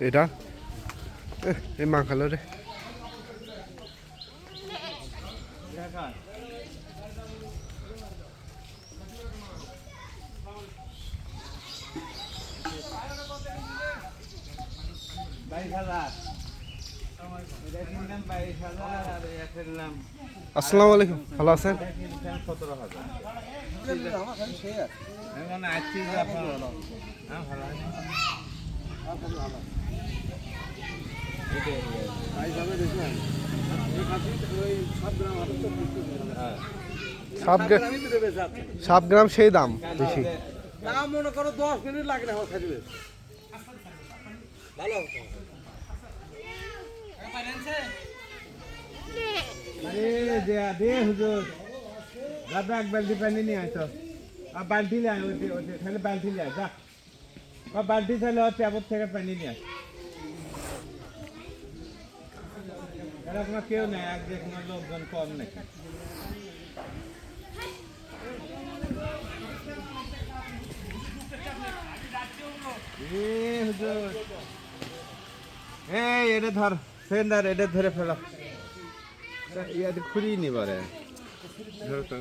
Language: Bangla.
এটা এই মাখালো রে আসসালামু আলাইকুম ভালো আছেন সাত গ্রাম সেই দাম বেশি মনে করো 10 মিনিট লাগে না খাইবে ভালো দে হুজুর দাদা এক বালতি পানি নিয়ে আসো আর বালতি লে তাহলে বালতি লে যা বালতি তাহলে ট্যাপর থেকে পানি নিয়ে আস আপনার কেউ নেই এক যে কোনো লোকজন কম নাকি হুজুর এই এটা ধর সেন্ডার এটা ধরে ফেলো ইয়াতে খুঁড়িয়ে নি পারে ধরো তো